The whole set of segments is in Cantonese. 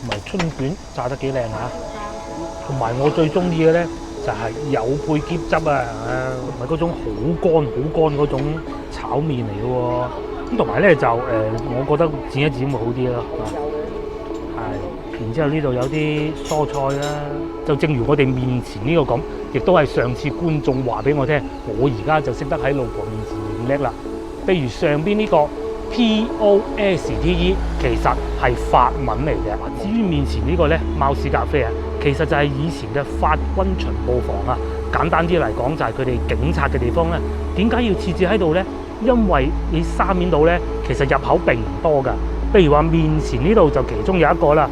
同埋春卷炸得幾靚啊！同埋我最中意嘅咧就係有配茄汁啊，唔係嗰種好乾嗰種炒麵嚟嘅喎。咁同埋咧就我覺得剪一剪會好啲咯。係，然之後呢度有啲蔬菜啦，就正如我哋面前呢個咁，亦都係上次觀眾話俾我聽，我而家就識得喺老婆面前認叻啦。譬如上邊呢個 POSTE 其實係法文嚟嘅。至於面前呢個咧貓屎咖啡啊，其實就係以前嘅法軍巡捕房啊。簡單啲嚟講就係佢哋警察嘅地方咧。點解要設置喺度咧？因為你沙面度咧，其實入口並唔多㗎。譬如話面前呢度就其中有一個啦。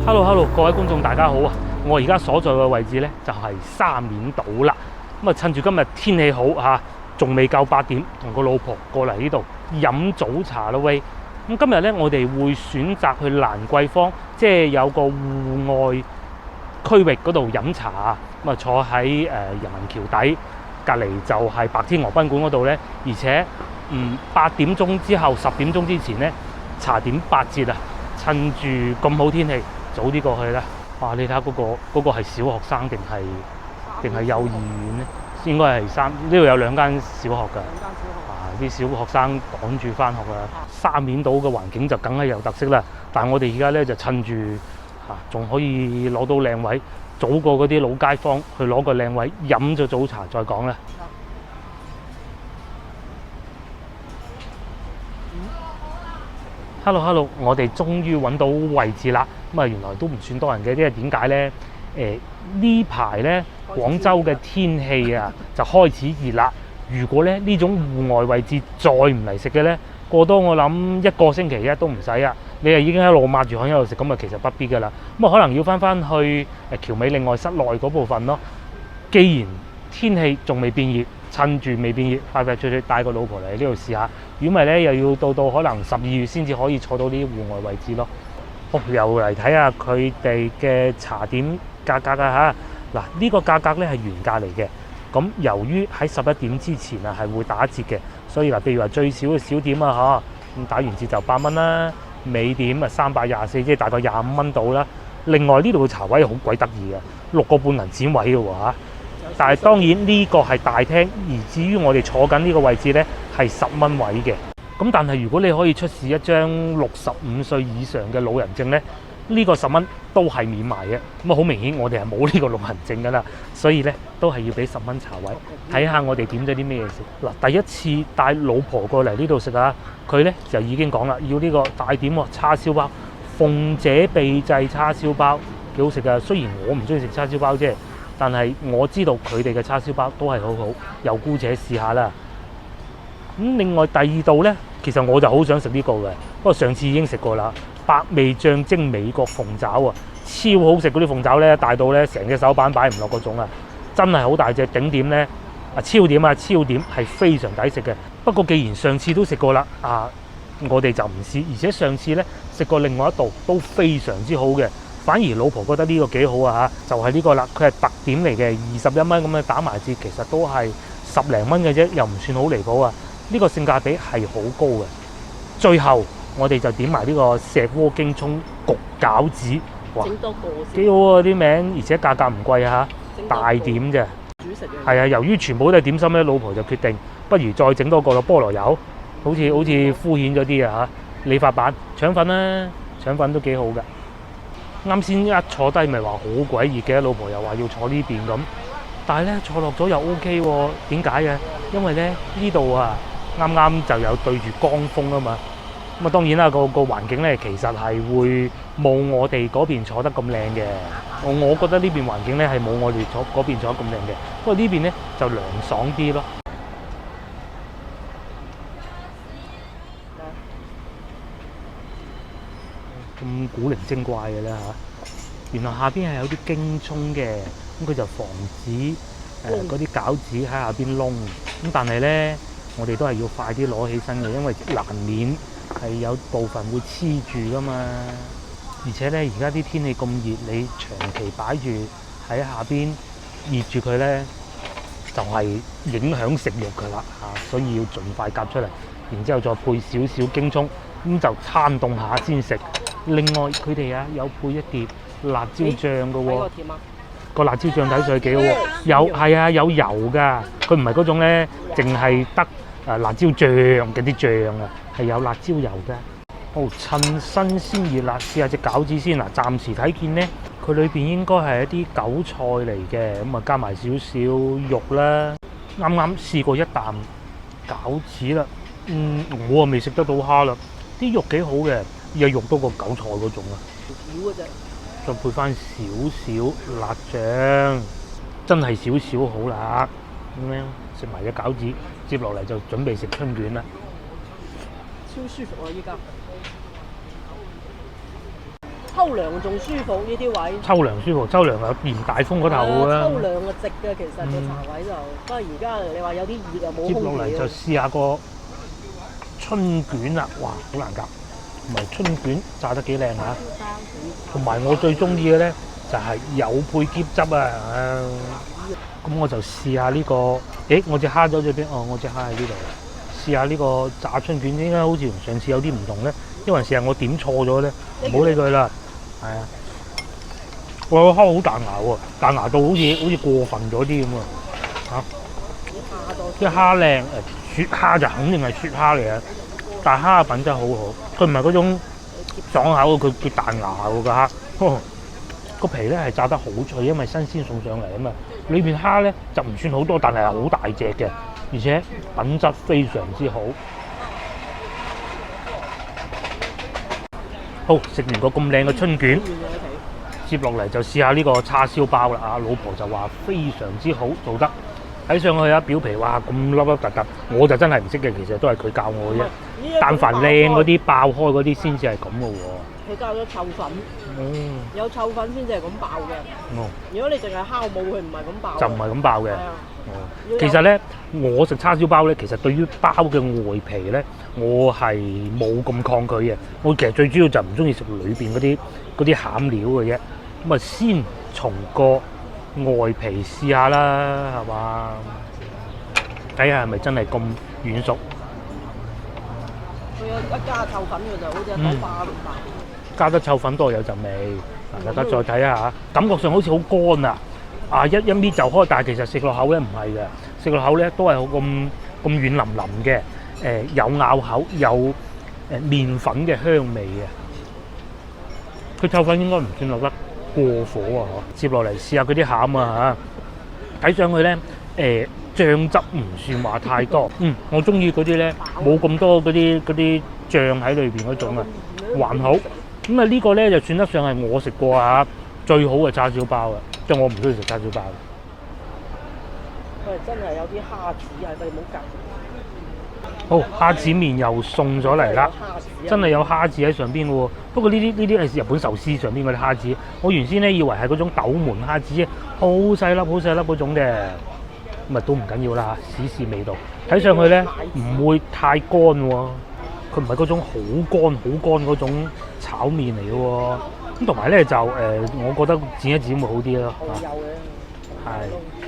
Hello， 各位觀眾大家好啊！我而家所在嘅位置咧就係沙面島啦。咁啊，趁住今日天氣好嚇，仲未夠8點，同個老婆過嚟呢度飲早茶咯喂。咁今日咧，我哋會選擇去蘭桂坊，即係有個戶外區域嗰度飲茶啊。咁啊，坐喺人民橋底隔離就係白天鵝賓館嗰度咧。而且8點鐘之後10點鐘之前咧，茶點8折啊！趁住咁好天氣，早啲過去啦！哇！你睇下嗰個係小學生定係幼兒園咧？應該係呢度有2間小學㗎。啲小學生趕住返學啦。沙面島嘅環境就梗係有特色啦。但係我哋而家咧就趁住仲可以攞到靚位，早過嗰啲老街坊去攞個靚位飲咗早茶再講啦。Hello， 我哋終於揾到位置啦。咁啊，原來都唔算多人嘅，因為點解呢？呢排呢，廣州嘅天氣啊就開始熱啦。如果咧呢種戶外位置再唔嚟食嘅呢，過多我諗1個星期都唔使啊。你係已經喺度抹住汗喺度食，咁啊其實不必噶啦。咁啊可能要翻去橋尾另外室內嗰部分咯。既然天氣仲未變熱，趁住未變熱，快脆帶個老婆嚟呢度試下。如果唔係咧，又要到可能12月先至可以坐到呢啲戶外位置咯。又嚟睇下佢哋嘅茶點價格啊嚇！嗱，呢個價格咧係原價嚟嘅。咁由於喺11點之前啊係會打折嘅，所以嗱，譬如話最少嘅小點啊嚇，咁打完折就8蚊啦，尾點啊324，即係大概25蚊到啦。另外呢度嘅茶位好鬼得意嘅，6個半銀錢位嘅喎嚇。但係當然呢個係大廳，而至於我哋坐緊呢個位置呢，係10蚊位嘅。咁但係如果你可以出示一張65歲以上嘅老人證呢，呢個10蚊都係免埋嘅。咁啊好明顯我哋係冇呢個老人證㗎啦，所以呢都係要俾10蚊茶位。睇下我哋點咗啲咩嘢食。嗱，第一次帶老婆過嚟呢度食啊，佢呢就已經講啦，要呢個大點喎，叉燒包，鳳姐秘製叉燒包幾好食㗎。雖然我唔中意食叉燒包啫，但係我知道佢哋嘅叉燒包都係好好，又姑且試下啦。咁另外第2道呢，其實我就好想食呢個嘅，不過上次已經食過啦。百味醬蒸美國鳳爪啊，超好食！嗰啲鳳爪呢，大到呢成隻手板擺唔落嗰種啊，真係好大隻。頂點呢，超點係非常抵食嘅。不過既然上次都食過啦，我哋就唔試。而且上次呢食過另外一道都非常之好嘅。反而老婆覺得呢個幾好啊嚇，就係呢個啦，佢係特點嚟嘅，21蚊咁樣打埋折，其實都係10零蚊嘅啫，又唔算好離譜啊。呢個性價比係好高嘅。最後我哋就點埋呢個石鍋京葱焗餃子，哇，幾好啊啲名，而且價格唔貴啊嚇，大點啫。係啊，由於全部都係點心咧，老婆就決定不如再整多個咯，菠蘿油，好似敷衍咗啲啊嚇。理髮版腸粉啦，腸粉都幾好㗎。啱先一坐低咪話好鬼熱嘅，老婆又話要坐呢邊咁，但係咧坐落咗又 OK 喎。點解嘅？因為咧呢度啊啱啱就有對住江風啊嘛。咁啊當然啦，個環境咧其實係會冇我哋嗰邊坐得咁靚嘅。我覺得呢邊環境咧係冇我哋嗰邊坐得咁靚嘅。不過呢邊咧就涼爽啲咯。咁古靈精怪嘅啦嚇，原來下邊係有啲京葱嘅，咁佢就防止嗰啲餃子喺下邊燶。咁但係咧，我哋都係要快啲攞起身嘅，因為難免係有部分會黐住噶嘛。而且咧，而家啲天氣咁熱，你長期擺住喺下邊熱住佢咧，就係影響食慾㗎啦嚇，所以要盡快夾出嚟，然之後再配少少京葱，咁就攤凍下先食。另外佢哋啊有配一碟辣椒醬㗎喎，個辣椒醬睇上去幾好喎，有係啊有油㗎，佢唔係嗰種咧淨係得辣椒醬嘅啲醬啊，係有辣椒油㗎。哦，趁新鮮熱辣，試下隻餃子先嗱，暫時睇見咧。佢裏邊應該係一啲韭菜嚟嘅，咁啊加埋少少肉啦。啱啱試過一啖餃子啦，我啊未食得到蝦啦，啲肉幾好嘅，有肉多過韭菜嗰種啊。少嘅啫，再配翻少少辣醬，真係少少好辣。咁樣食埋隻餃子，接落嚟就準備食春卷啦。超舒服啊！依家。秋涼仲舒服呢啲位，秋涼舒服，秋涼有連大風嗰頭啦。秋涼啊直嘅，其實個茶位就，不過而家你話有啲熱又冇空調。接落嚟就試下個春卷啦，哇，好難夾，同埋春卷炸得幾靚嚇。同埋我最中意嘅咧就係有配喼汁啊！咁我就試下呢個，我隻蝦走咗邊？哦，我隻蝦喺呢度。試下呢個炸春卷，應該好似同上次有啲唔同咧，因為成日我點錯咗咧，唔好理佢啦。係啊，我個蝦好彈牙喎，彈牙到好似過分咗啲咁啊！嚇，啲蝦靚，雪蝦就肯定係雪蝦嚟啊！但係蝦嘅品質好好，佢唔係嗰種爽口，佢彈牙喎個蝦。個皮咧係炸得好脆，因為新鮮送上嚟啊嘛。裏邊蝦咧就唔算好多，但係好大隻嘅，而且品質非常之好。好，食完個咁靚嘅春卷，接落嚟就試下呢個叉燒包啦！老婆就話非常之好做得，睇上去啊表皮哇咁粒粒突突，我就真係唔識嘅，其實都係佢教我嘅啫。但凡靚嗰啲爆開嗰啲先至係咁嘅喎。佢加咗臭粉，有臭粉先至係咁爆嘅。如果你淨係烤冇，佢唔係咁爆。就唔係咁爆嘅。其實咧，我食叉燒包咧，其實對於包嘅外皮咧，我係冇咁抗拒嘅。我其實最主要就唔中意食裏邊嗰啲餡料嘅啫。咁啊，先從個外皮試下啦，係嘛？睇下係咪真係咁軟熟。佢有一加臭粉嘅就好似一包咁爆。加得臭粉多有陣味。嗱，大家再睇下，感覺上好似好乾啊！一搣就開，但係其實食落口咧唔係嘅，食落口咧都係好咁軟腍腍嘅，有咬口，有麵粉嘅香味嘅。佢臭粉應該唔算落得過火啊！接落嚟試下佢啲餡啊嚇，睇上去咧醬汁唔算話太多，我中意嗰啲咧冇咁多嗰啲醬喺裏邊嗰種啊，還好。咁啊呢個咧就算得上係我食過最好嘅叉燒包啊！即係我唔中意食叉燒包。佢真係有啲蝦子啊！佢哋冇夾。好，蝦子麵又送咗嚟啦，真係有蝦子喺上邊嘅喎。不過呢啲係日本壽司上邊嗰啲蝦子，我原先咧以為係嗰種斗門蝦子，好細粒嗰種嘅，咁啊都唔緊要啦，試試味道。睇上去咧唔會太乾喎，佢唔係嗰種好乾嗰種炒麵嚟嘅喎。咁同埋咧就我覺得剪一剪會好啲咯。係，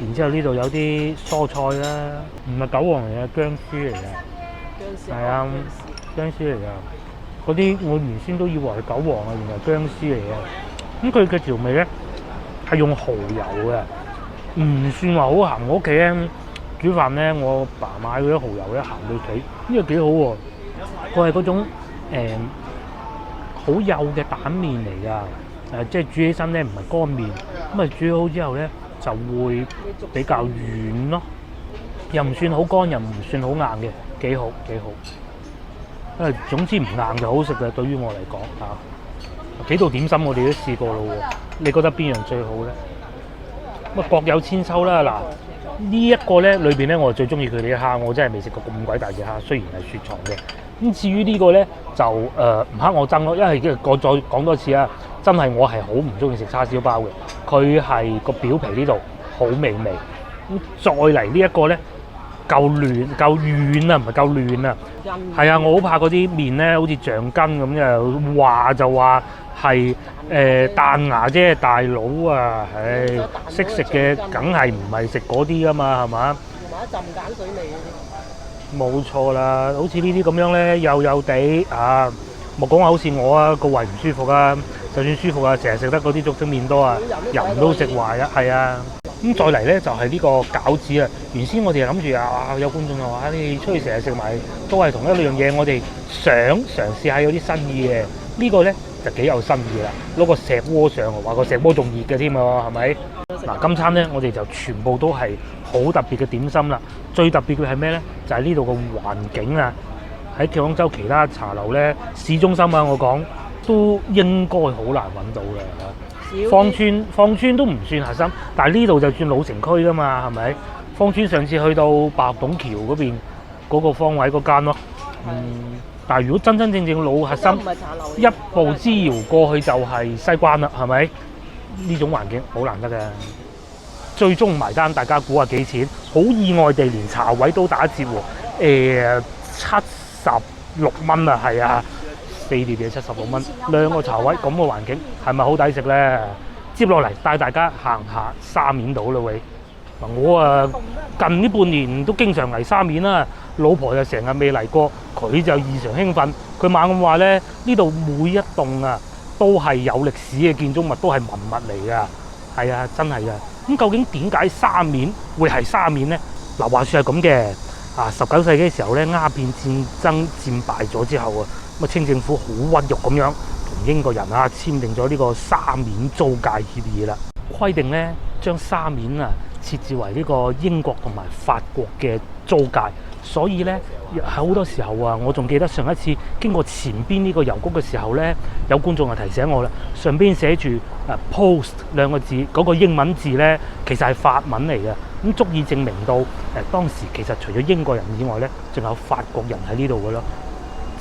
然之後呢度有啲蔬菜啦，唔係韭黃嚟嘅，薑絲嚟嘅。係啊，薑絲嚟㗎。嗰啲我原先都以為係韭黃啊，原來薑絲嚟嘅。咁佢嘅調味咧係用蠔油嘅，唔算話好鹹。我屋企咧煮飯咧，我爸買嗰啲蠔油咧鹹到死，呢個幾好喎。佢係嗰種好幼嘅蛋麵嚟㗎，即係煮起身咧唔係乾麵，咁啊煮好之後咧就會比較軟咯，又唔算好乾，又唔算好硬嘅，幾好。總之唔硬就好食嘅，對於我嚟講幾道點心我哋都試過咯喎，你覺得邊樣最好咧？咁啊各有千秋啦。嗱呢一個咧裏邊咧，我最中意佢哋嘅蝦，我真係未食過咁鬼大隻蝦，雖然係雪藏嘅。咁至於呢個咧就唔黑我憎咯，因為我再講多次啊，真係我係好唔中意食叉燒包嘅，佢係個表皮呢度好微微。咁再嚟呢一個咧夠軟啊，唔係夠嫩啊。係啊，我好怕嗰啲麵咧好似橡筋咁，又話就話係彈牙啫，大佬啊，唉，識食嘅梗係唔係食嗰啲噶嘛，係嘛？同埋一陣鹼水味嗰冇錯啦，好似呢啲咁樣咧，幼幼地啊，莫講話好似我啊個胃唔舒服啊，就算舒服啊，成日食得嗰啲竹蒸麵多啊，人都食壞啊，係啊。咁再嚟咧就係呢個餃子啊！原先我哋諗住啊，有觀眾就話：你出去成日食埋都係同一樣嘢，我哋想嘗試下有啲新意嘅。呢個咧就幾有新意啦！攞個石鍋上，話個石鍋仲熱嘅添喎，係咪？嗱，今餐咧我哋就全部都係好特別嘅點心啦。最特別嘅係咩咧？就係呢度嘅環境啊！喺廣州其他茶樓咧，市中心啊，我講都應該好難揾到嘅嚇。芳村都唔算核心，但係呢度就算老城區㗎嘛，係咪？芳村上次去到白董橋嗰邊嗰個方位嗰間咯，但係如果真真正正老核心，一步之遙過去就係西關啦，係咪？呢種環境好難得嘅。最終埋單，大家估下幾錢？好意外地連茶位都打折喎，76蚊啊，係啊！4碟嘢76蚊，2個茶位咁嘅環境係咪好抵食呢？接落嚟帶大家行下沙面島啦喂！嗱，我近呢半年都經常嚟沙面啦，老婆就成日未嚟過，佢就異常興奮，佢猛咁話咧，呢度每一棟啊都係有歷史嘅建築物，都係文物嚟㗎，係啊，真係㗎。咁究竟點解沙面會係沙面呢？嗱，話說係咁嘅，啊19世紀嘅時候咧，鴉片戰爭戰敗咗之後啊。咁清政府好屈辱咁樣同英國人啊簽訂咗呢個沙面租界協議啦，規定咧將沙面啊設置為呢個英國同埋法國嘅租界，所以咧好多時候啊，我仲記得上一次經過前邊呢個郵局嘅時候咧，有觀眾就提醒我啦，上邊寫住post 2個字，嗰個英文字咧其實係法文嚟嘅，咁足以證明到當時其實除咗英國人以外咧，仲有法國人喺呢度嘅咯。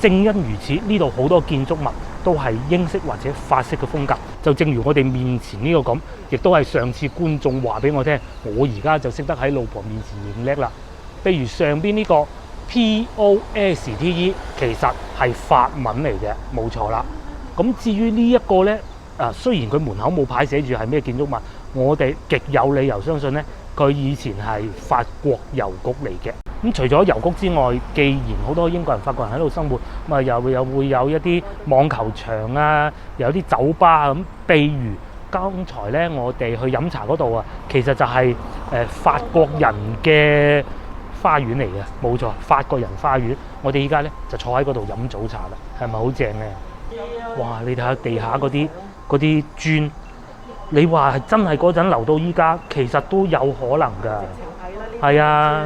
正因如此，呢度好多建築物都係英式或者法式嘅風格，就正如我哋面前呢個咁，亦都係上次觀眾話俾我聽，我而家就識得喺老婆面前認叻啦。譬如上邊呢個 POSTE 其實係法文嚟嘅，冇錯啦。咁至於呢一個呢，雖然佢門口冇牌寫住係咩建築物，我哋極有理由相信呢，佢以前係法國郵局嚟嘅。咁除咗郵局之外，既然好多英國人、法國人喺度生活，咁啊又會有一啲網球場啊，有啲酒吧咁。譬如剛才咧，我哋去飲茶嗰度啊，其實就係法國人嘅花園嚟嘅，冇錯，法國人花園。我哋依家咧就坐喺嗰度飲早茶啦，係咪好正咧？哇！你睇下地下嗰啲磚，你話係真係嗰陣留到依家，其實都有可能㗎。係啊。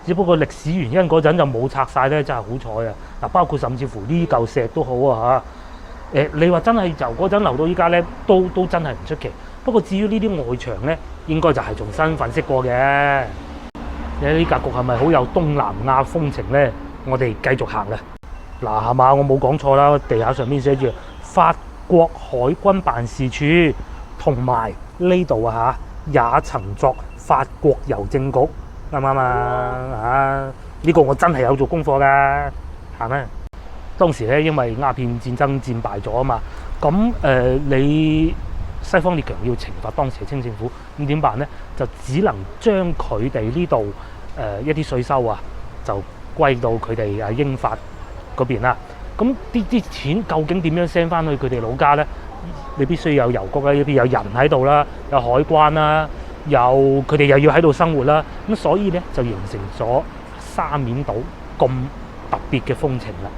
只不過歷史原因嗰陣就冇拆晒咧，真係好彩啊！嗱，包括甚至乎呢嚿石都好啊嚇。你話真係由嗰陣留到依家咧，都真係唔出奇。不過至於呢啲外牆咧，應該就係重新粉飾過嘅。你呢格局係咪好有東南亞風情咧？我哋繼續行啦。嗱，係嘛？我冇講錯啦，地下上面寫住法國海軍辦事處，同埋呢度啊嚇，也曾作法國郵政局。啱唔啱啊？呢個我真係有做功課㗎，行啦。當時咧，因為鴉片戰爭戰敗咗啊嘛，咁你西方列強要懲罰當時嘅清政府，咁點辦咧？就只能將佢哋呢度一啲稅收啊，就歸到佢哋英法嗰邊啦。咁啲錢究竟點樣 send 翻去佢哋老家咧？你必須有郵局啦，呢邊有人喺度啦，有海關啦。佢哋又要喺度生活啦，咁所以咧就形成咗沙面島咁特別嘅風情啦。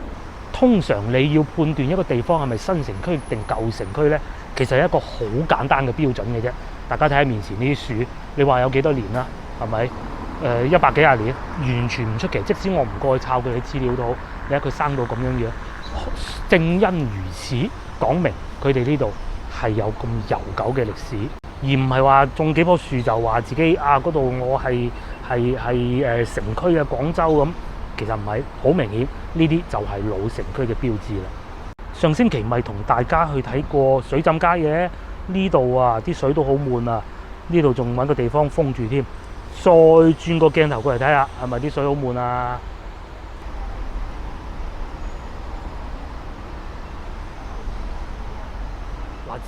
通常你要判斷一個地方係咪新城區定舊城區咧，其實係一個好簡單嘅標準嘅啫。大家睇下面前呢啲樹，你話有幾多年啦？係咪100幾廿年？完全唔出奇。即使我唔過去抄佢嘅資料都好，你睇佢生到咁樣樣，正因如此，講明佢哋呢度係有咁悠久嘅歷史。而唔係話種幾棵樹就話自己嗰度我係城區嘅廣州咁，其實唔係，好明顯呢啲就係老城區嘅標誌啦。上星期咪同大家去睇過水浸街嘅，呢度啊啲水都好悶啊，呢度仲揾個地方封住添。再轉個鏡頭過嚟睇下，係咪啲水好悶啊？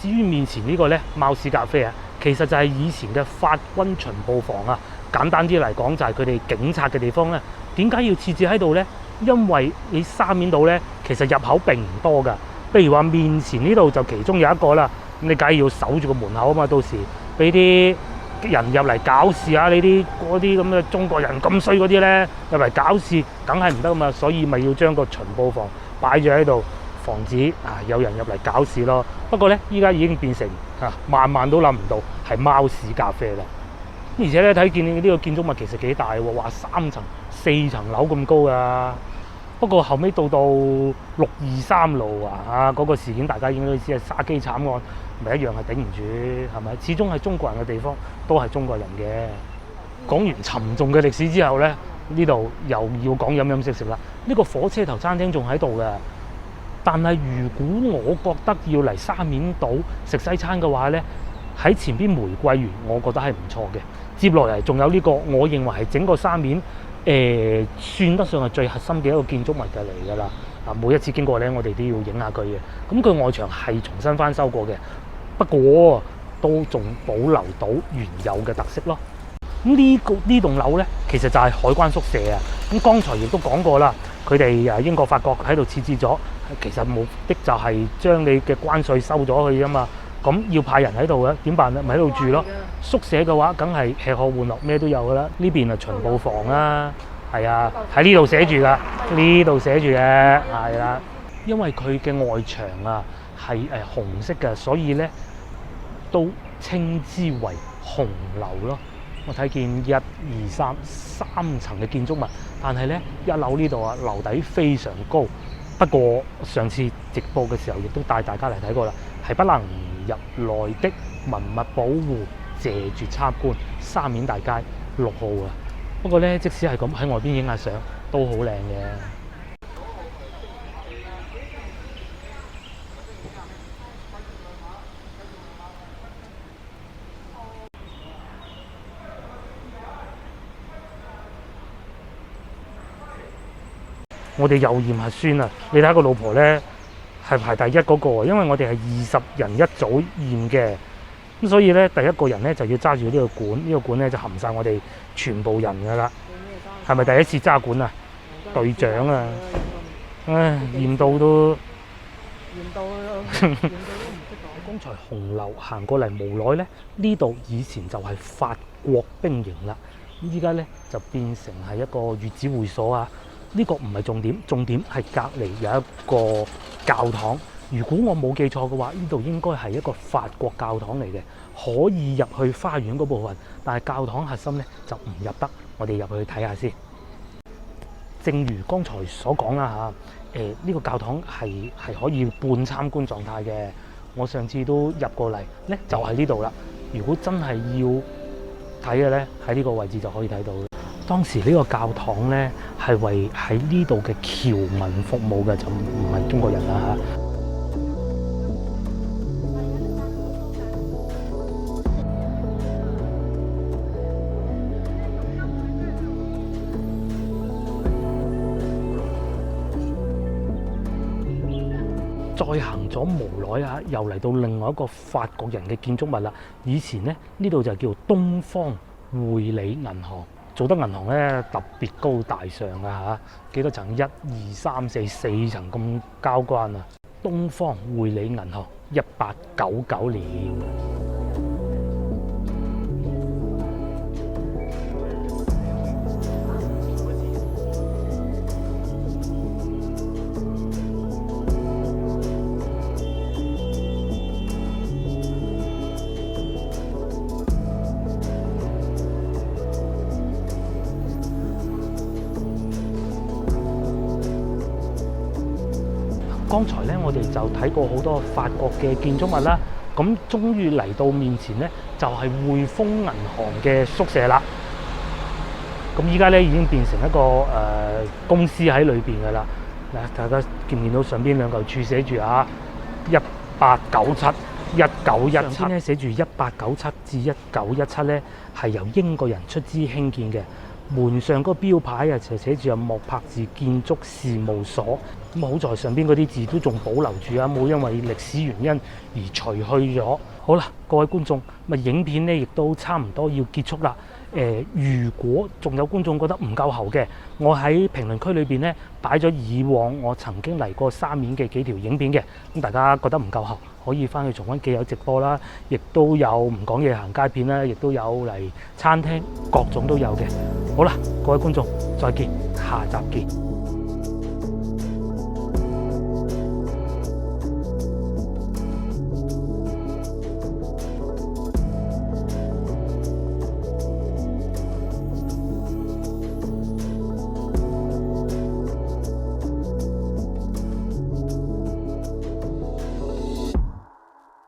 至於面前呢個呢，貓屎咖啡啊，其實就係以前嘅法軍巡捕房啊。簡單啲嚟講，就係佢哋警察嘅地方咧。點解要設置喺度呢？因為你沙面度呢，其實入口並唔多㗎。譬如話面前呢度就其中有一個啦，咁你梗係要守住個門口啊嘛，到時俾啲人入嚟搞事啊！呢啲嗰啲咁嘅中國人咁衰嗰啲呢，入嚟搞事，梗係唔得嘛，所以咪要將個巡捕房擺咗喺度，防止有人入嚟搞事咯。不過呢，依家已經變成萬萬都諗唔到係貓屎咖啡啦。而且咧睇見呢個建築物其實幾大喎，話3層4層樓咁高噶。不過後尾到623路嗰個事件，大家應該都知係沙基慘案，咪一樣係頂唔住，係咪？始終係中國人嘅地方，都係中國人嘅。講完沉重嘅歷史之後咧，呢度又要講飲飲食食啦。呢個火車頭餐廳仲喺度嘅，但係如果我覺得要嚟沙面島食西餐嘅話咧，喺前邊玫瑰園，我覺得係唔錯嘅。接落嚟仲有呢個，我認為係整個沙面算得上係最核心嘅一個建築物嘅嚟㗎啦。每一次經過咧，我哋都要影下佢嘅。咁佢外牆係重新翻修過嘅，不過都仲保留到原有嘅特色咯。咁呢棟樓咧，其實就係海關宿舍啊。咁剛才亦都講過啦，佢哋英國法國喺度設置咗，其實目的就係將你嘅關稅收咗去啫嘛。咁要派人喺度嘅，點辦咧？咪喺度住咯。宿舍嘅話，梗係吃喝玩樂咩都有噶啦。呢邊係巡捕房啦，係啊，喺呢度寫住噶，呢度寫住嘅，係啦。因為佢嘅外牆啊係紅色嘅，所以咧都稱之為紅樓咯。我睇見1、2、3層嘅建築物，但係咧1樓呢度樓底非常高。不過上次直播嘅時候，亦都帶大家嚟睇過啦，係不能入內的文物保護，謝絕參觀。沙面大街6號啊！不過咧，即使係咁喺外邊影下相都好靚嘅。我哋又驗核酸啊！你睇下個老婆咧係排第一嗰個，因為我哋係20人一組驗嘅，咁所以咧第一個人咧就要揸住呢個管，呢個管咧就含晒我哋全部人噶啦。係咪第一次揸管啊？隊長啊！唉，驗到都唔識講。剛才紅樓行過嚟無耐咧，呢度以前就係法國兵營啦，咁依家咧就變成係一個月子會所啊。呢個唔係重點，重點係隔離有一個教堂。如果我冇記錯嘅話，呢度應該係一個法國教堂嚟嘅，可以入去花園嗰部分，但係教堂核心咧就唔入得。我哋入去睇下先。正如剛才所講啦嚇，呢個教堂係可以半參觀狀態嘅。我上次都入過嚟咧，就喺呢度啦。如果真係要睇嘅咧，喺呢個位置就可以睇到。當時呢個教堂咧係為喺呢度嘅僑民服務嘅，就唔係中國人啦嚇。再行咗無耐啊，又嚟到另外一個法國人嘅建築物啦。以前咧呢度就叫東方匯理銀行。做得銀行咧特別高大上啊嚇，幾多層？1、2、3、4層咁交關啊！東方匯理銀行1899年。剛才咧，我哋就睇過好多法國嘅建築物啦。咁終於嚟到面前咧，就係匯豐銀行嘅宿舍啦。咁依家咧已經變成一個公司喺裏邊噶啦。嗱，大家見唔見到上邊兩嚿柱寫住1897、1917？上邊咧寫住1897至1917咧，係由英國人出資興建嘅。門上嗰個標牌啊就寫住莫柏字建築事務所。咁好在上邊嗰啲字都仲保留住啊，冇因為歷史原因而除去咗。好啦，各位觀眾，影片咧亦都差唔多要結束啦。如果仲有觀眾覺得唔夠喉嘅，我喺評論區裏邊咧擺咗以往我曾經嚟過沙面嘅幾條影片嘅，咁大家覺得唔夠喉，可以翻去重溫既有直播啦，亦都有唔講嘢行街片啦，亦都有嚟餐廳，各種都有嘅。好啦，各位觀眾，再見，下集見。